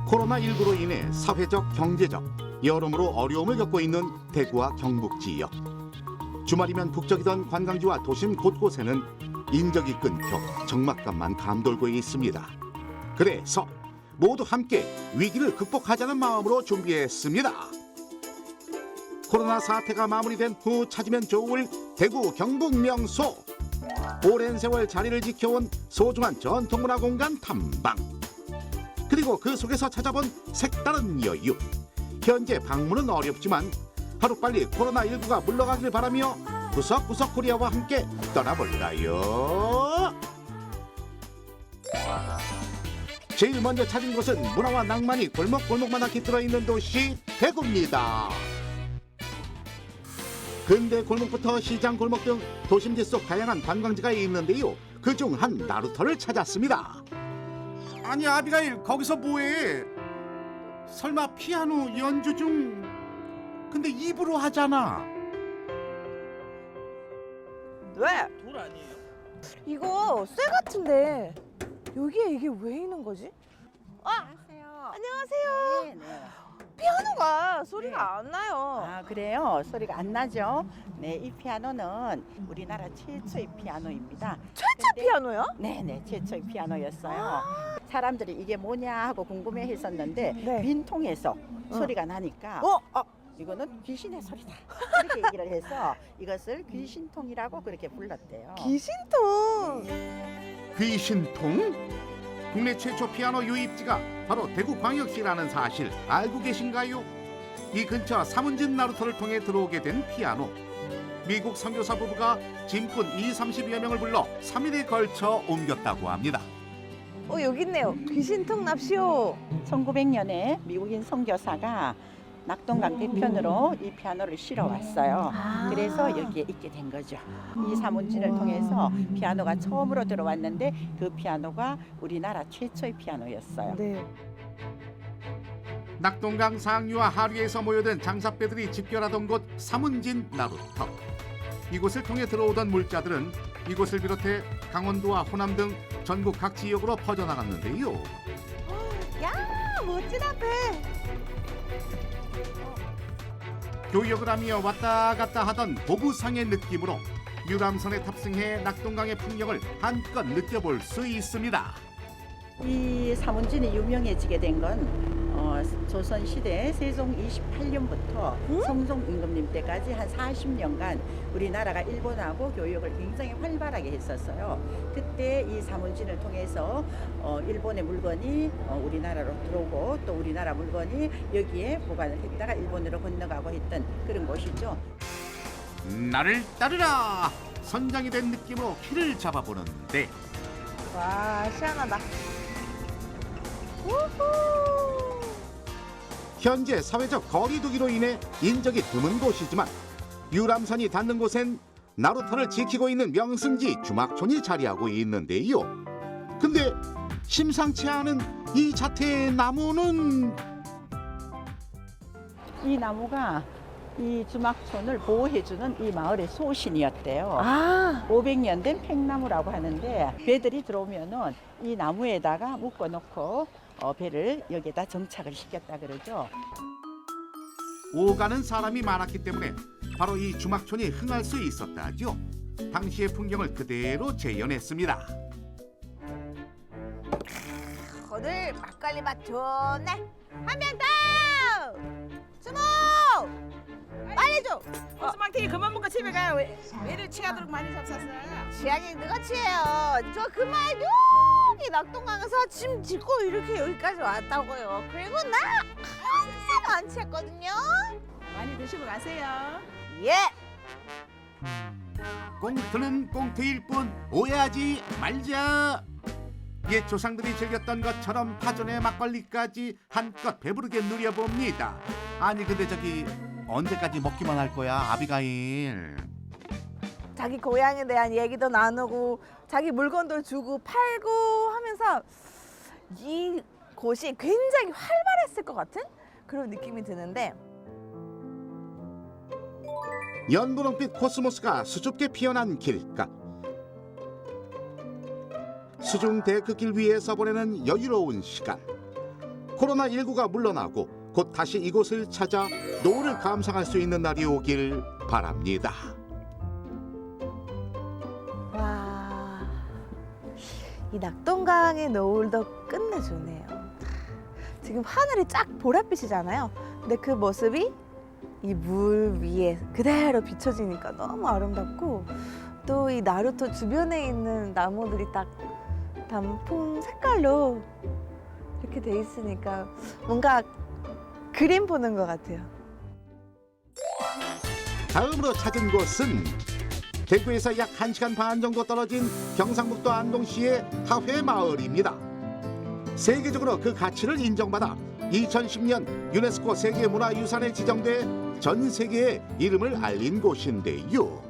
코로나19로 인해 사회적, 경제적, 여러모로 어려움을 겪고 있는 대구와 경북 지역. 주말이면 북적이던 관광지와 도심 곳곳에는 인적이 끊겨 적막감만 감돌고 있습니다. 그래서 모두 함께 위기를 극복하자는 마음으로 준비했습니다. 코로나 사태가 마무리된 후 찾으면 좋을 대구 경북 명소. 오랜 세월 자리를 지켜온 소중한 전통문화 공간 탐방. 그리고 그 속에서 찾아본 색다른 여유. 현재 방문은 어렵지만 하루빨리 코로나19가 물러가길 바라며 구석구석 코리아와 함께 떠나볼까요? 제일 먼저 찾은 곳은 문화와 낭만이 골목골목마다 깃들어 있는 도시 대구입니다. 근대 골목부터 시장 골목 등 도심지 속 다양한 관광지가 있는데요. 그중 한 나루터를 찾았습니다. 아니 아비가일 거기서 뭐해? 설마 피아노 연주 중? 근데 입으로 하잖아. 왜? 돌 아니에요? 이거 쇠 같은데 여기에 이게 왜 있는 거지? 안녕하세요. 안녕하세요. 네, 네. 피아노가 소리가 네. 안 나요. 아, 그래요? 소리가 안 나죠? 네, 이 피아노는 우리나라 최초의 피아노입니다. 최초 근데- 피아노요? 네네, 최초의 피아노였어요. 사람들이 이게 뭐냐 하고 궁금해 했었는데 네. 민통에서 소리가 나니까 어? 이거는 귀신의 소리다. 이렇게 얘기를 해서 이것을 귀신통이라고 그렇게 불렀대요. 귀신통. 귀신통? 국내 최초 피아노 유입지가 바로 대구광역시라는 사실 알고 계신가요? 이 근처 사문진 나루터를 통해 들어오게 된 피아노. 미국 선교사 부부가 짐꾼 30여 명을 불러 3일에 걸쳐 옮겼다고 합니다. 여기 있네요. 귀신통 납시오. 1900년에 미국인 선교사가 낙동강 대편으로 이 피아노를 실어왔어요. 그래서 여기에 있게 된 거죠. 이 사문진을 통해서 피아노가 처음으로 들어왔는데 그 피아노가 우리나라 최초의 피아노였어요. 네. 낙동강 상류와 하류에서 모여든 장사배들이 집결하던 곳 사문진 나루터. 이곳을 통해 들어오던 물자들은 이곳을 비롯해 강원도와 호남 등 전국 각 지역으로 퍼져나갔는데요. 야, 멋지다 배. 교역을 하며 왔다 갔다 하던 보부상의 느낌으로 유람선에 탑승해 낙동강의 풍경을 한껏 느껴볼 수 있습니다. 이 사문진이 유명해지게 된 건 조선시대 세종 28년부터 성종 임금님 때까지 한 40년간 우리나라가 일본하고 교역을 굉장히 활발하게 했었어요. 그때 이 사문진을 통해서 일본의 물건이 우리나라로 들어오고 또 우리나라 물건이 여기에 보관을 했다가 일본으로 건너가고 했던 그런 곳이죠. 나를 따르라! 선장이 된 느낌으로 키를 잡아보는데 와, 시원하다. 우후. 현재 사회적 거리두기로 인해 인적이 드문 곳이지만 유람선이 닿는 곳엔 나루터를 지키고 있는 명승지 주막촌이 자리하고 있는데요. 근데 심상치 않은 이 자태의 나무는 이 나무가 이 주막촌을 보호해주는 이 마을의 소신이었대요. 아, 500년 된 팽나무라고 하는데 배들이 들어오면은 이 나무에다가 묶어놓고 배를 여기에다 정착을 시켰다 그러죠. 오가는 사람이 많았기 때문에 바로 이 주막촌이 흥할 수 있었다죠. 당시의 풍경을 그대로 재현했습니다. 오늘 막걸리 맛 좋네. 한 명 더! 주모! 빨리 줘! 호수망탱이 그만 먹고 집에 가요. 왜 이렇게 취하도록 많이 잡쌌어요? 취향이 누가 취해요? 저 그만 여기 낙동강에서 짐 싣고 이렇게 여기까지 왔다고요. 그리고 나 항상 안 취했거든요. 많이 드시고 가세요. 예! 꽁트는 꽁트일 뿐 오해하지 말자. 옛 조상들이 즐겼던 것처럼 파전에 막걸리까지 한껏 배부르게 누려봅니다. 아니 근데 저기 언제까지 먹기만 할 거야 아비가일? 자기 고향에 대한 얘기도 나누고 자기 물건도 주고 팔고 하면서 이 곳이 굉장히 활발했을 것 같은 그런 느낌이 드는데 연분홍빛 코스모스가 수줍게 피어난 길가. 수중 데크길 위에서 보내는 여유로운 시간. 코로나19가 물러나고 곧 다시 이곳을 찾아 노을을 감상할 수 있는 날이 오길 바랍니다. 와, 이 낙동강의 노을도 끝내주네요. 지금 하늘이 쫙 보랏빛이잖아요. 근데 그 모습이 이 물 위에 그대로 비춰지니까 너무 아름답고, 또 이 나루토 주변에 있는 나무들이 딱 단풍 색깔로 이렇게 돼 있으니까 뭔가 그림 보는 것 같아요. 다음으로 찾은 곳은 대구에서 약 1시간 반 정도 떨어진 경상북도 안동시의 하회마을입니다. 세계적으로 그 가치를 인정받아 2010년 유네스코 세계문화유산에 지정돼 전 세계에 이름을 알린 곳인데요.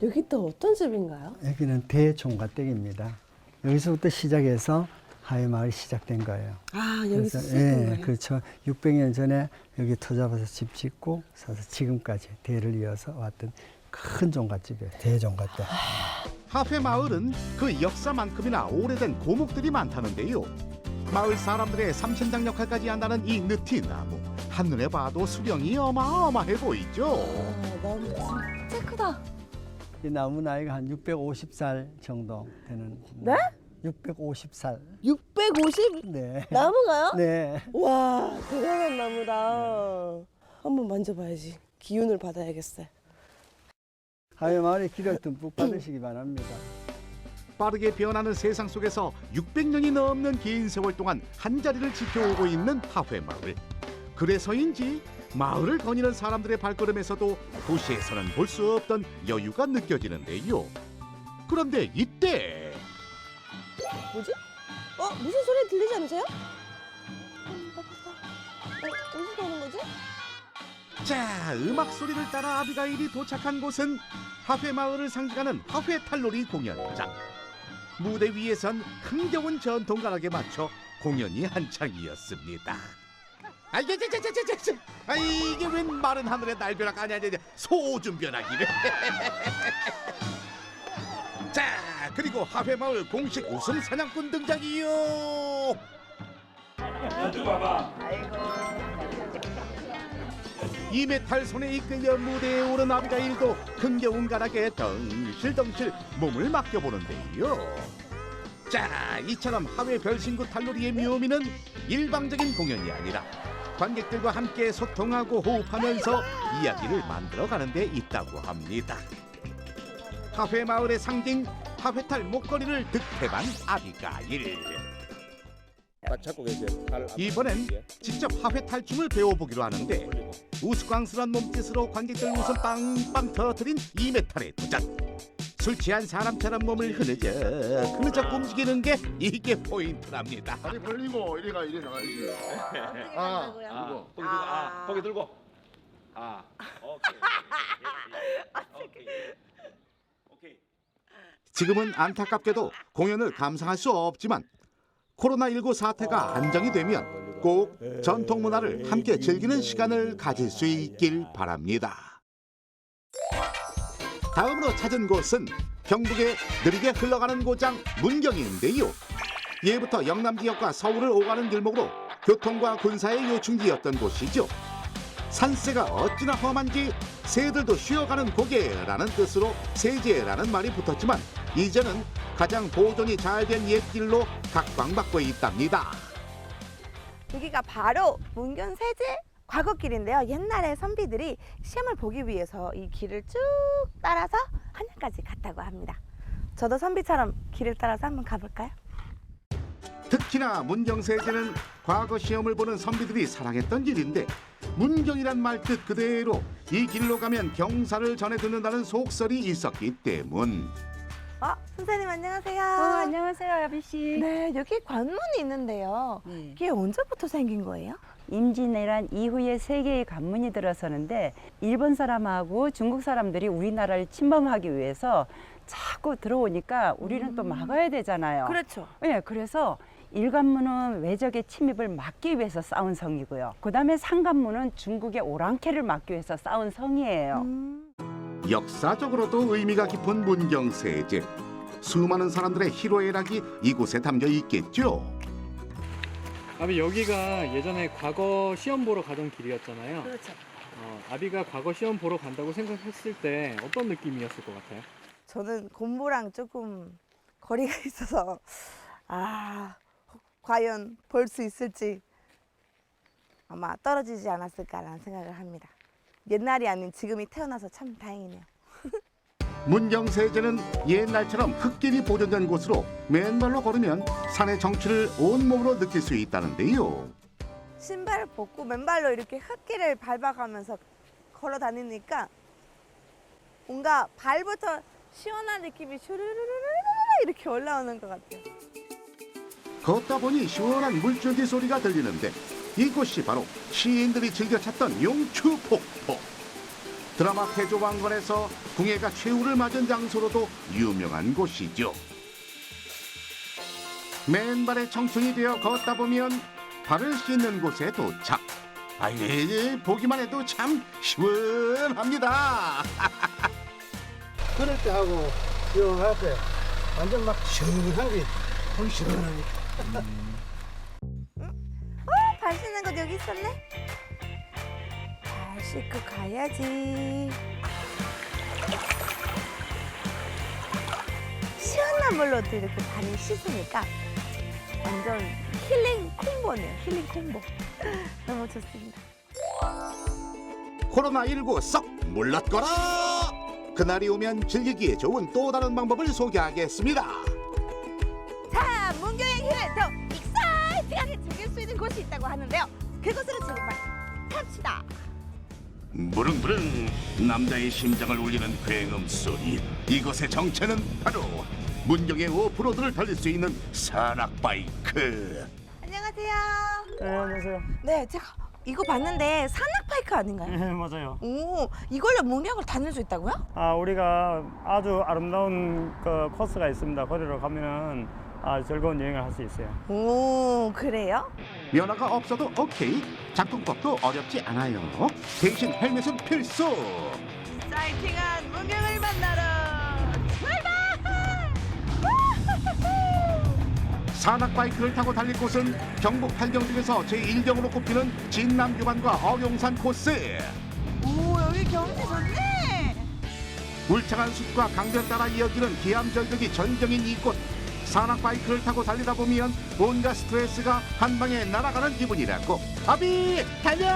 여기 또 어떤 집인가요? 여기는 대종갓댁입니다. 여기서부터 시작해서 하회마을이 시작된 거예요. 아, 여기서 그래서, 시작된 거예요? 그렇죠. 600년 전에 여기 터 잡아서 집 짓고 사서 지금까지 대를 이어서 왔던 큰 종갓집이에요. 대종갓댁. 하회마을은 그 역사만큼이나 오래된 고목들이 많다는데요. 마을 사람들의 삼신당 역할까지 한다는 이 느티나무, 한눈에 봐도 수령이 어마어마해 보이죠. 나무 진짜 크다. 이 나무 나이가 한 650살 정도 되는. 네? 650살. 650 네. 나무가요? 네. 와, 대단한 나무다. 한번 만져봐야지. 기운을 받아야겠어요. 하회마을의 기를 듬뿍 받으시기 바랍니다. 빠르게 변하는 세상 속에서 600년이 넘는 긴 세월 동안 한자리를 지켜오고 있는 하회마을. 그래서인지 마을을 거니는 사람들의 발걸음에서도 도시에서는 볼 수 없던 여유가 느껴지는데요. 그런데 이때 뭐지? 무슨 소리 들리지 않으세요? 어디서 나는 거지? 자, 음악 소리를 따라 아비가일이 도착한 곳은 하회마을을 상징하는 하회탈놀이 공연장. 무대 위에선 흥겨운 전통가락에 맞춰 공연이 한창이었습니다. 이게 웬 마른 하늘의 날벼락 아니야, 소준벼락이래. 자, 그리고 하회마을 공식 우승 사냥꾼 등장이요. 이메탈 손에 이끌려 무대에 오른 아비가일도 흥겨운 가락에 덩실덩실 몸을 맡겨보는데요. 자, 이처럼 하회 별신구 탈놀이의 묘미는 일방적인 공연이 아니라 관객들과 함께 소통하고 호흡하면서 이야기를 만들어가는 데 있다고 합니다. 하회마을의 상징 하회탈 목걸이를 득템한 아비가일. 딱 잡고 계세요. 이번엔 직접 하회탈춤을 배워보기로 하는데 우스꽝스런 몸짓으로 관객들 웃음 빵빵 터뜨린 이메탈의 도전. 술 취한 사람처럼 몸을 흐느적 움직이는 게 이게 포인트랍니다. 다리 벌리고 이리 나가야지. 고기 들고. 오케이. 지금은 안타깝게도 공연을 감상할 수 없지만 코로나19 사태가 안정이 되면 꼭 전통 문화를 함께 즐기는 시간을 가질 수 있길 바랍니다. 다음으로 찾은 곳은 경북의 느리게 흘러가는 고장 문경인데요. 예부터 영남 지역과 서울을 오가는 길목으로 교통과 군사의 요충지였던 곳이죠. 산세가 어찌나 험한지 새들도 쉬어가는 고개라는 뜻으로 세제라는 말이 붙었지만 이제는 가장 보존이 잘 된 옛길로 각광받고 있답니다. 여기가 바로 문경 세제 과거길인데요. 옛날에 선비들이 시험을 보기 위해서 이 길을 쭉 따라서 한양까지 갔다고 합니다. 저도 선비처럼 길을 따라서 한번 가볼까요? 특히나 문경세제는 과거 시험을 보는 선비들이 사랑했던 길인데 문경이란 말 뜻 그대로 이 길로 가면 경사를 전해 듣는다는 속설이 있었기 때문. 선생님 안녕하세요. 안녕하세요, 아비씨. 네, 여기 관문이 있는데요. 네. 이게 언제부터 생긴 거예요? 임진왜란 이후에 세 개의 관문이 들어서는데 일본 사람하고 중국 사람들이 우리나라를 침범하기 위해서 자꾸 들어오니까 우리는 또 막아야 되잖아요. 그렇죠. 네, 그래서 일관문은 외적의 침입을 막기 위해서 쌓은 성이고요. 그다음에 상관문은 중국의 오랑캐를 막기 위해서 쌓은 성이에요. 역사적으로도 의미가 깊은 문경세제. 수많은 사람들의 희로애락이 이곳에 담겨 있겠죠. 아비 여기가 예전에 과거 시험 보러 가던 길이었잖아요. 그렇죠. 아비가 과거 시험 보러 간다고 생각했을 때 어떤 느낌이었을 것 같아요? 저는 공부랑 조금 거리가 있어서 과연 볼 수 있을지 아마 떨어지지 않았을까라는 생각을 합니다. 옛날이 아닌 지금이 태어나서 참 다행이네요. 문경세제는 옛날처럼 흙길이 보존된 곳으로 맨발로 걸으면 산의 정취를 온몸으로 느낄 수 있다는데요. 신발을 벗고 맨발로 이렇게 흙길을 밟아가면서 걸어 다니니까 뭔가 발부터 시원한 느낌이 슈르르르르 이렇게 올라오는 것 같아요. 걷다 보니 시원한 물줄기 소리가 들리는데 이곳이 바로 시인들이 즐겨 찾던 용추폭포. 드라마 태조왕건에서 궁예가 최후를 맞은 장소로도 유명한 곳이죠. 맨발의 청춘이 되어 걷다 보면 발을 씻는 곳에 도착. 보기만 해도 참 시원합니다. 그럴 때 하고 시원할 때 완전 막 시원하게 손 시원하니까. 발 씻는 곳 여기 있었네? 발 씻고 가야지. 시원한 물로 또 이렇게 발을 씻으니까 완전 힐링 콤보네요. 힐링 콤보. 너무 좋습니다. 코로나19 썩 몰랐거라. 그날이 오면 즐기기에 좋은 또 다른 방법을 소개하겠습니다. 자, 문경의 길을 더 익사이팅하게 즐길 수 있는 곳이 있다고 하는데요. 그곳으로 지금 갑시다. 무릉무릉 남자의 심장을 울리는 굉음 소리. 이곳의 정체는 바로 문경의 오프로드를 달릴 수 있는 산악바이크. 안녕하세요. 네, 안녕하세요. 네, 제가 이거 봤는데 산악바이크 아닌가요? 네, 맞아요. 오, 이걸로 문경을 다닐 수 있다고요? 우리가 아주 아름다운 그 코스가 있습니다. 거기로 가면은 즐거운 여행을 할 수 있어요. 오, 그래요? 면허가 없어도 오케이. 작동법도 어렵지 않아요. 대신 헬멧은 필수. 사이팅한 문경을 만나러 출발! 산악바이크를 타고 달릴 곳은 경북 8경 중에서 제1경으로 꼽히는 진남교반과 어룡산 코스. 오, 여기 경치 좋네. 울창한 숲과 강변 따라 이어지는 기암절벽이 전경인 이곳. 산악바이크를 타고 달리다 보면 온갖 스트레스가 한 방에 날아가는 기분이라고. 아비 달려!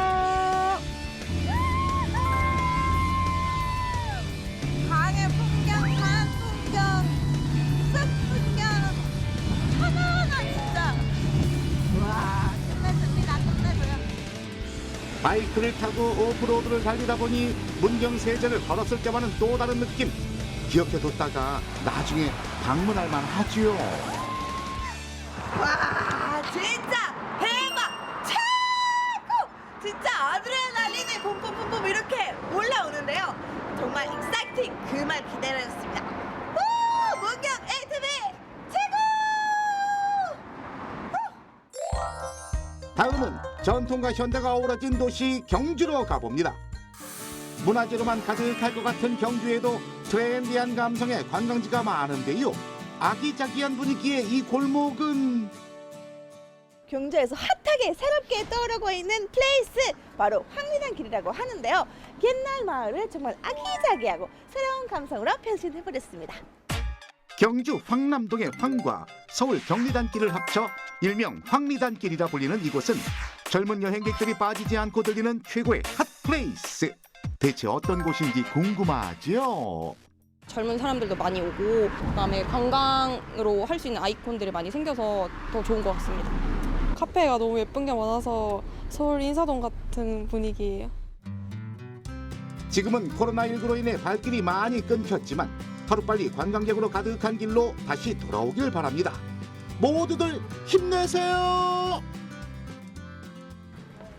강의 풍경, 산 풍경, 숲 풍경, 천안아 진짜. 와, 끝내줍니다. 끝내줘요. 바이크를 타고 오프로드를 달리다 보니 문경 세제를 걸었을 때와는 또 다른 느낌. 기억해뒀다가 나중에 방문할 만하지요. 와, 진짜 대박! 최고! 진짜 아드레날린이 뿜뿜뿜뿜 이렇게 올라오는데요. 정말 익사이팅 그 말 기다렸습니다. 우! 문경 ATV 최고! 다음은 전통과 현대가 어우러진 도시 경주로 가봅니다. 문화재로만 가득할 것 같은 경주에도 트렌디한 감성의 관광지가 많은데요. 아기자기한 분위기의 이 골목은 경주에서 핫하게 새롭게 떠오르고 있는 플레이스 바로 황리단 길이라고 하는데요. 옛날 마을을 정말 아기자기하고 새로운 감성으로 변신해버렸습니다. 경주 황남동의 황과 서울 경리단길을 합쳐 일명 황리단길이라 불리는 이곳은 젊은 여행객들이 빠지지 않고 들리는 최고의 핫 플레이스. 대체 어떤 곳인지 궁금하죠? 젊은 사람들도 많이 오고 그다음에 관광으로 할 수 있는 아이콘들이 많이 생겨서 더 좋은 것 같습니다. 카페가 너무 예쁜 게 많아서 서울 인사동 같은 분위기예요. 지금은 코로나19로 인해 발길이 많이 끊겼지만 하루빨리 관광객으로 가득한 길로 다시 돌아오길 바랍니다. 모두들 힘내세요.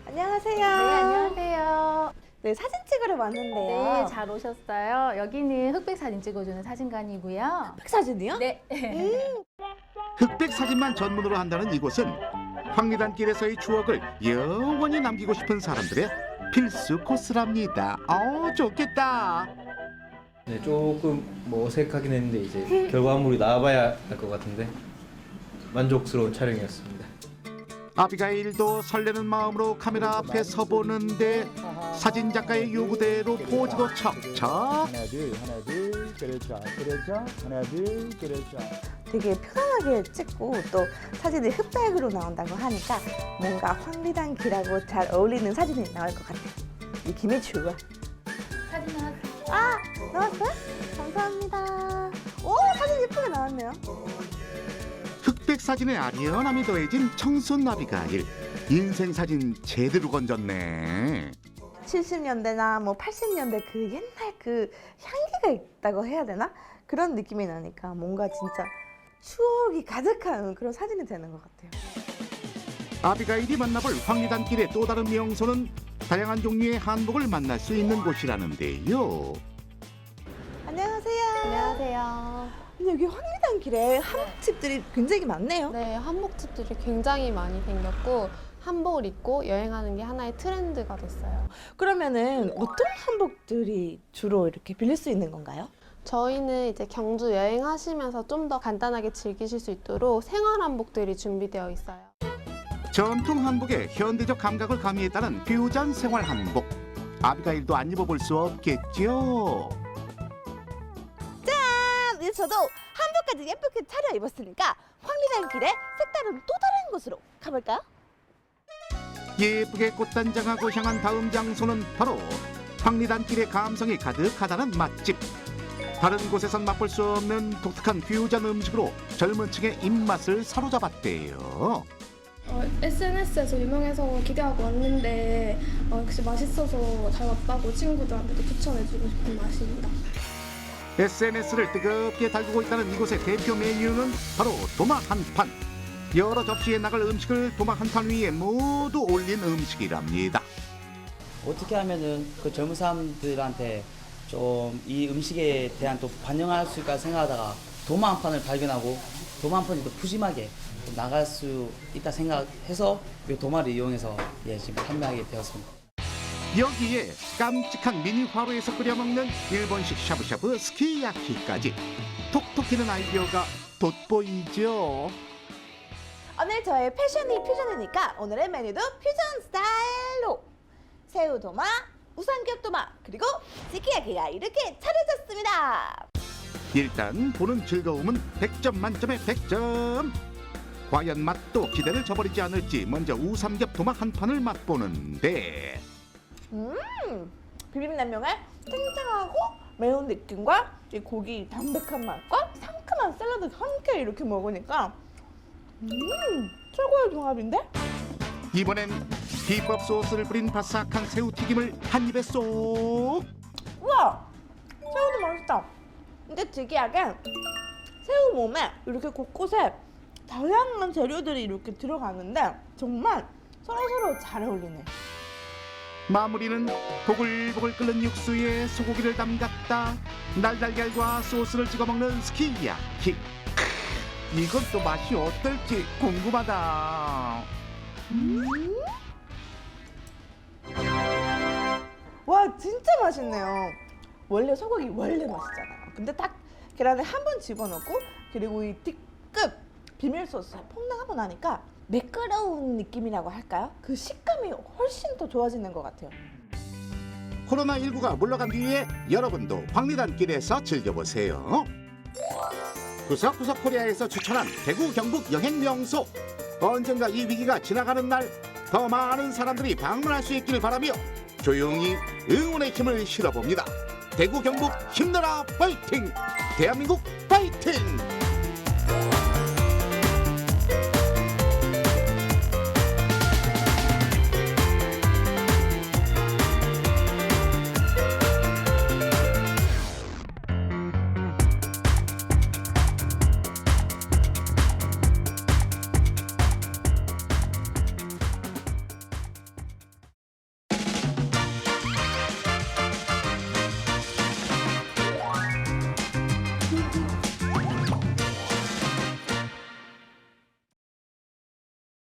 안녕하세요. 네, 안녕하세요. 네, 사진 찍으러 왔는데요. 네, 잘 오셨어요. 여기는 흑백 사진 찍어주는 사진관이고요. 사진이요? 네. 흑백 사진만 전문으로 한다는 이곳은 황리단길에서의 추억을 영원히 남기고 싶은 사람들의 필수 코스랍니다. 좋겠다. 네, 조금 뭐 어색하긴 했는데 이제 결과물이 나와봐야 할 것 같은데 만족스러운 촬영이었습니다. 아비가일도 설레는 마음으로 카메라 앞에 서보는데 사진 작가의 요구대로 포즈도 척척. 하나 둘 그렇죠 하나 둘 그렇죠. 되게 편안하게 찍고 또 사진이 흑백으로 나온다고 하니까 뭔가 황리단길하고 잘 어울리는 사진이 나올 것 같아요. 느낌이 좋아. 사진 하나 아, 나왔어요? 감사합니다. 오, 사진 예쁘게 나왔네요. 흑백 사진에 아련함이 더해진 청순 아비가일. 인생 사진 제대로 건졌네. 70년대나 뭐 80년대 그 옛날 그 향기가 있다고 해야 되나? 그런 느낌이 나니까 뭔가 진짜 추억이 가득한 그런 사진이 되는 것 같아요. 아비가일이 만나볼 황리단길의 또 다른 명소는 다양한 종류의 한복을 만날 수 있는 곳이라는데요. 안녕하세요. 안녕하세요. 근데 여기 황리단길에 한복집들이 굉장히 많네요. 네, 한복집들이 굉장히 많이 생겼고 한복을 입고 여행하는 게 하나의 트렌드가 됐어요. 그러면은 어떤 한복들이 주로 이렇게 빌릴 수 있는 건가요? 저희는 이제 경주 여행하시면서 좀 더 간단하게 즐기실 수 있도록 생활 한복들이 준비되어 있어요. 전통 한복에 현대적 감각을 가미했다는 퓨전 생활 한복. 아비가일도 안 입어볼 수 없겠죠. 짠! 이제 저도 한복까지 예쁘게 차려입었으니까 황리단길에 색다른 또 다른 곳으로 가볼까요? 예쁘게 꽃단장하고 향한 다음 장소는 바로 황리단길의 감성이 가득하다는 맛집. 다른 곳에선 맛볼 수 없는 독특한 퓨전 음식으로 젊은 층의 입맛을 사로잡았대요. SNS에서 유명해서 기대하고 왔는데 역시 맛있어서 잘 왔다고 친구들한테도 추천해주고 싶은 맛입니다. SNS를 뜨겁게 달구고 있다는 이곳의 대표 메뉴는 바로 도마 한판. 여러 접시에 나갈 음식을 도마 한판 위에 모두 올린 음식이랍니다. 어떻게 하면은 그 젊은 사람들한테 좀 이 음식에 대한 또 반영할 수 있을까 생각하다가 도마 한 판을 발견하고 도마 한 판이 더 푸짐하게 나갈 수 있다 생각해서 이 도마를 이용해서 지금 판매하게 되었습니다. 여기에 깜찍한 미니 화로에서 끓여 먹는 일본식 샤브샤브 스키야키까지 톡톡 튀는 아이디어가 돋보이죠. 오늘 저의 패션이 퓨전이니까 오늘의 메뉴도 퓨전 스타일로 새우 도마, 우삼겹 도마, 그리고 스키야키가 이렇게 차려졌습니다. 일단 보는 즐거움은 100점 만점에 100점. 과연 맛도 기대를 저버리지 않을지 먼저 우삼겹 도마 한 판을 맛보는데 비빔냉면에 탱탱하고 매운 느낌과 이 고기 담백한 맛과 상큼한 샐러드 함께 이렇게 먹으니까 최고의 조합인데? 이번엔 비법 소스를 뿌린 바삭한 새우튀김을 한 입에 쏙. 우와! 새우도 맛있다. 근데 특이하게 새우 몸에 이렇게 곳곳에 다양한 재료들이 이렇게 들어가는데 정말 서로서로 잘 어울리네. 마무리는 보글보글 끓는 육수에 소고기를 담갔다 날달걀과 소스를 찍어 먹는 스키야키. 이건 또 맛이 어떨지 궁금하다. 와, 진짜 맛있네요. 원래 소고기 원래 맛있잖아요. 근데 딱 계란에 한 번 집어넣고 그리고 이 D급 비밀 소스에 퐁당하고 나니까 매끄러운 느낌이라고 할까요? 그 식감이 훨씬 더 좋아지는 것 같아요. 코로나19가 물러간 뒤에 여러분도 황리단길에서 즐겨보세요. 구석구석 코리아에서 추천한 대구 경북 여행 명소. 언젠가 이 위기가 지나가는 날 더 많은 사람들이 방문할 수 있기를 바라며 조용히 응원의 힘을 실어봅니다. 대구 경북 힘내라 파이팅! 대한민국 파이팅!